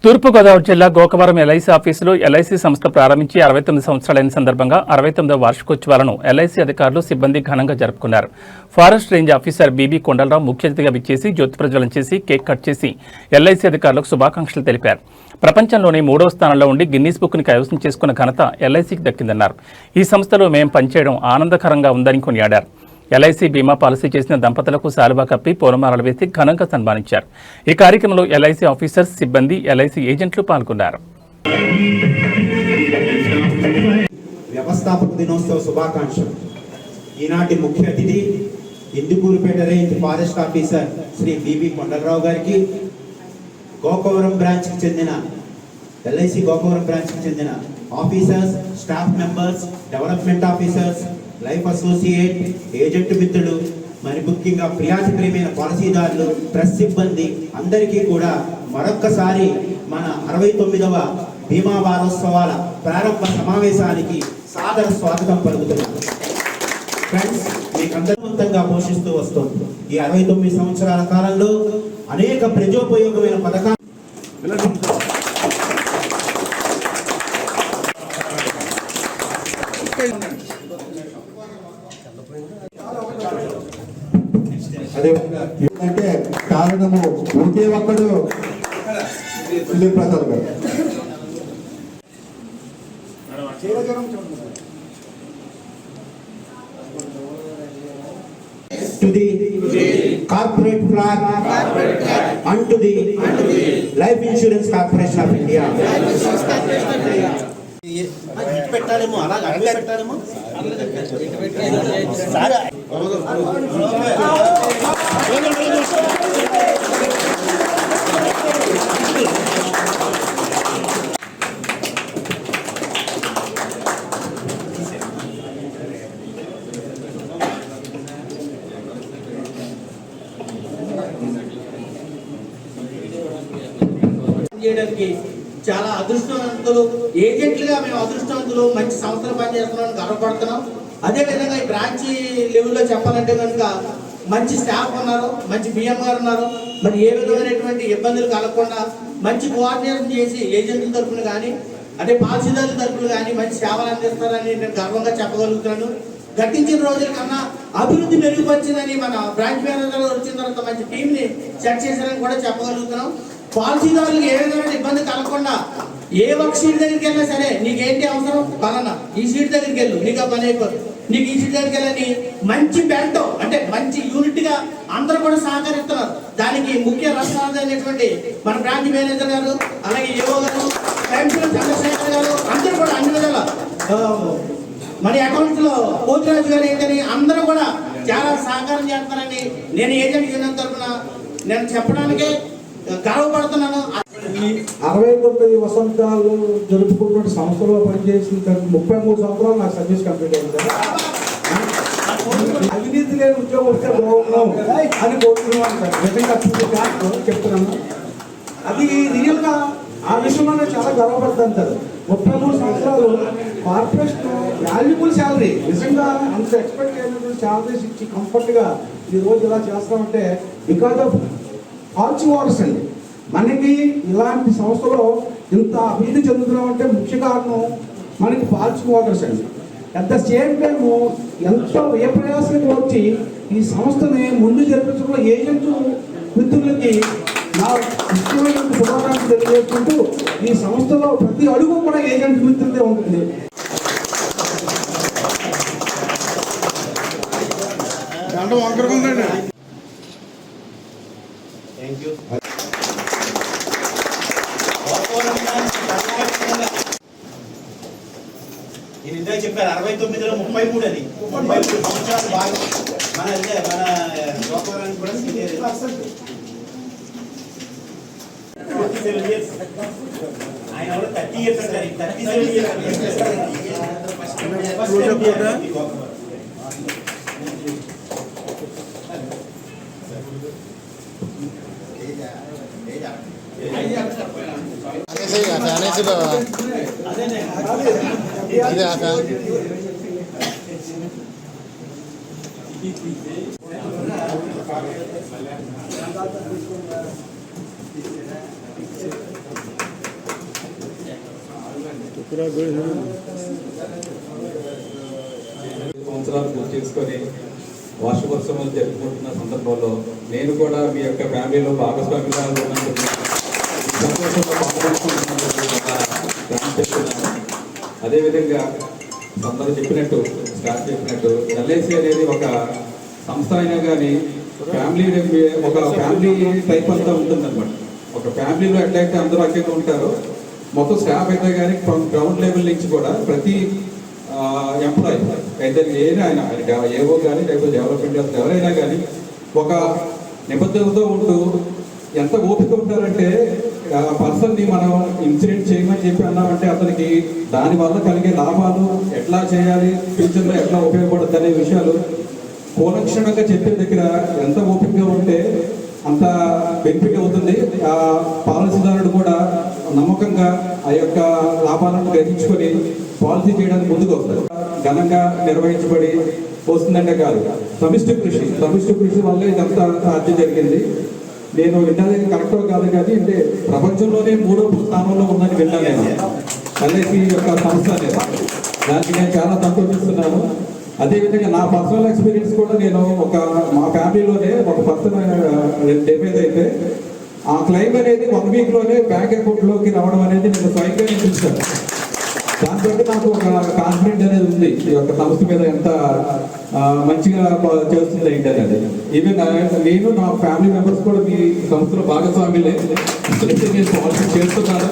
తూర్పుగోదావరి జిల్లా గోకవరం ఎల్ఐసి ఆఫీసులో ఎల్ఐసి సంస్థ ప్రారంభించి 69 సంవత్సరాలైన సందర్భంగా 69వ వార్షికోత్సవాలను ఎల్ఐసి అధికారులు సిబ్బంది ఘనంగా జరుపుకున్నారు. Forest range officer B B Kondalarao ముఖ్య అతిథిగా విచ్చేసి జ్యోతి ప్రజ్వలన చేసి కేక్ కట్ చేసి ఎల్ఐసి అధికారులకు శుభాకాంక్షలు తెలిపారు. ప్రపంచంలోనే 3వ స్థానంలో ఉండి గిన్నీస్ బుక్ని కైవసం చేసుకున్న ఘనత ఎల్ఐసికి దక్కిందన్నారు. ఈ సంస్థలో మేం పనిచేయడం ఆనందకరంగా ఉందని కొనియాడారు. ఎల్ఐసి బీమా పాలసీ చేసిన దంపతులకు శాలువా కప్పి పూలమాలలు వేసి ఘనంగా సన్మానించారు. ఈ కార్యక్రమంలో ఎల్ఐసి ఆఫీసర్స్, సిబ్బంది, ఎల్ఐసి ఏజెంట్లు పాల్గొన్నారు. వ్యవస్థాపక దినోత్సవ శుభాకాంక్షలు. ఈనాటి ముఖ్య అతిథి Indukurpet range forest officer Shri B B Kondalarao గారికి, గోకవరం బ్రాంచ్కి చెందిన ఎల్ఐసి గోకవరం బ్రాంచ్కి చెందిన officers, staff members, development officers, life associate, agent మిత్రులు, మరి ముఖ్యంగా ప్రియాతి ప్రేమైన పాలసీదారులు, ప్రెస్ సిబ్బంది అందరికీ కూడా మరొక్కసారి మన 69వ బీమా వారోత్సవాల ప్రారంభ సమావేశానికి సాదర స్వాగతం పలుకుతున్నాను. ఫ్రెండ్స్, మీకు అందరివంతంగా పోషిస్తూ వస్తుంది. ఈ 69 సంవత్సరాల కాలంలో అనేక ప్రజోపయోగమైన పథకాలు ఏంటంటే కారణము ఒకే ఒక్కడు ప్రసాద్ గారు. To the corporate flag and to the Life Insurance Corporation of India. పెట్టాలేమో అలాగే అడ్డు పెట్టాలేమో. చేయడానికి చాలా అదృష్టవంతులు, ఏజెంట్లుగా మేము అదృష్టవంతులు, మంచి సంస్థలు పనిచేస్తున్నామని గర్వపడుతున్నాం. అదేవిధంగా ఈ బ్రాంచ్ లెవెల్లో చెప్పాలంటే కనుక మంచి స్టాఫ్ ఉన్నారు, మంచి బిఎం గారు ఉన్నారు. మరి ఏ విధమైనటువంటి ఇబ్బందులు కలగకుండా మంచి కోఆర్డినేషన్ చేసి ఏజెంట్ల తరఫున కానీ అదే పాలసీదారుల తరఫున కానీ మంచి సేవలు అందిస్తారని నేను గర్వంగా చెప్పగలుగుతున్నాను. గతించిన రోజుల కన్నా అభివృద్ధి మెరుగుపరిచిందని మన బ్రాంచ్ మేనేజర్ వచ్చిన తర్వాత మంచి టీంని సెట్ చేశారని కూడా చెప్పగలుగుతున్నాం. పాలసీదారులకు ఏ విధమైన ఇబ్బంది కలగకుండా ఏ ఒక్క సీట్ దగ్గరికి వెళ్ళినా సరే నీకేంటి అవసరం పలానా ఈ సీట్ దగ్గరికి వెళ్ళు, నీకు ఆ పని అయిపోతుంది, నీకు ఈ సీట్ దగ్గరికి వెళ్ళని మంచి బ్యాంక్ అంటే మంచి యూనిట్ గా అందరూ కూడా సహకరిస్తున్నారు. దానికి ముఖ్య రచనాలు అనేటువంటి మన బ్రాంచ్ మేనేజర్ గారు, అలాగే ఏవో గారు, చంద్రశేఖర్ గారు, అందరూ కూడా అన్ని విధాల మన అకౌంట్స్ లో పోతురాజు గారు ఏంటని అందరూ కూడా చాలా సహకారం చేస్తారని నేను ఏజెంట్ యూనియన్ తరఫున నేను చెప్పడానికి గర్వపడుతున్నాను. 69 వసంతాలు జరుపుకున్న సంస్థలో పనిచేసిన 33 సంవత్సరాలు నాకు సర్వీస్ కంప్లీట్ అయింది. అవినీతి లేని ఉద్యోగం వస్తే బాగున్నాం అని కోరుతున్నాను సార్. నిజంగా చెప్తున్నాను, అది రియల్ గా ఆ విషయంలో చాలా గర్వపడతాను సార్. 33 సంవత్సరాలు కార్పొరేషన్ వాల్యుబుల్ శాలరీ, నిజంగా అంత ఎక్స్పెక్ట్ అయినటువంటి శాలరీస్ ఇచ్చి కంఫర్ట్ గా ఈ రోజు ఇలా చేస్తామంటే బికాజ్ ఆఫ్ పాలసీ ఓనర్స్ అండి. మనకి ఇలాంటి సంస్థలో ఇంత అభివృద్ధి చెందుతున్నామంటే ముఖ్య కారణం మనకి పాలసీ ఓనర్స్ అండి. అట్ ద సేమ్ టైం ఎంతో ఏ ప్రయాసానికి వచ్చి ఈ సంస్థని ముందు జరిపించడంలో ఏజెంట్ మిత్రులకి నా ఇష్టమైన శుభాకాంక్షలు తెలియజేసుకుంటూ ఈ సంస్థలో ప్రతి అడుగు కూడా ఏజెంట్ మిత్రులే ఉంటుంది. నేను ఇందాక చెప్పారు 69లో 33 అని 33 సంవత్సరాలు బాగా మన గోకవరానికి కూడా ఆయన 30 ఇయర్స్ అంటారు. 37 ఇయర్స్ సంవత్సరాలు పూర్తి చేసుకొని వార్షికోత్సవాలు జరుపుకుంటున్న సందర్భంలో నేను కూడా మీ యొక్క ఫ్యామిలీలో భాగస్వామిగా ఉన్నందుకు సంతోషంలో పాల్గొంటున్నందుకు చెప్తున్నాను. అదేవిధంగా అందరూ చెప్పినట్టు స్టార్ట్ చెప్పినట్టు ఎల్ఐసి అనేది ఒక సంస్థ అయినా కానీ ఫ్యామిలీ ఒక ఫ్యామిలీ టైప్ అంతా ఉంటుందన్నమాట. ఒక ఫ్యామిలీలో ఎట్లయితే అందరూ ఐక్యంగా ఉంటారో మొత్తం స్టాఫ్ అయితే కానీ గ్రౌండ్ లెవెల్ నుంచి కూడా ప్రతి ఎంప్లాయీ అయితే ఆయన ఏవో కానీ లేకపోతే డెవలప్మెంట్ ఎవరైనా కానీ ఒక నిబద్ధతతో ఉంటూ ఎంత ఓపిక ఉంటారంటే పర్సన్ని మనం ఇన్సిడెంట్ చేయమని చెప్పి అన్నామంటే అతనికి దానివల్ల కలిగే లాభాలు ఎట్లా చేయాలి, ఫ్యూచర్లో ఎట్లా ఉపయోగపడుతుంది అనే విషయాలు కూలక్షణంగా చెప్పే దగ్గర ఎంత ఓపికగా ఉంటే అంత బెనిఫిట్ అవుతుంది. ఆ పాలసీదారుడు కూడా నమ్మకంగా ఆ యొక్క లాభాలను గ్రహించుకొని పాలసీ చేయడానికి ముందుకు వస్తారు. ఘనంగా నిర్వహించబడి వస్తుందంటే కాదు, సమిష్టి కృషి వల్ల ఇదంతా సాధ్యం జరిగింది. నేను విన్నది కరెక్టో కాదు కానీ అంటే ప్రపంచంలోనే 3వ స్థానంలో ఉందని విన్నాను నేను ఎల్ఐసి యొక్క సంస్థ అనేది. దానికి నేను చాలా సంతోషిస్తున్నాను. అదేవిధంగా నా పర్సనల్ ఎక్స్పీరియన్స్ కూడా నేను మా ఫ్యామిలీలోనే ఒక పర్సన్ డెమేజ్ అయితే ఆ క్లెయిమ్ అనేది 1 వీక్లోనే బ్యాంక్ అకౌంట్లోకి రావడం అనేది నేను స్వయంగా నేను చూస్తాను. దాన్ని బట్టి నాకు ఒక కాన్ఫిడెంట్ అనేది ఉంది ఈ యొక్క సంస్థ మీద ఎంత మంచిగా చేస్తుంది ఏంటి అనేది. ఈవెన్ నేను నా ఫ్యామిలీ మెంబర్స్ కూడా మీ సంస్థలో భాగస్వామ్యులే నేను పాలసీ చేస్తున్నాను.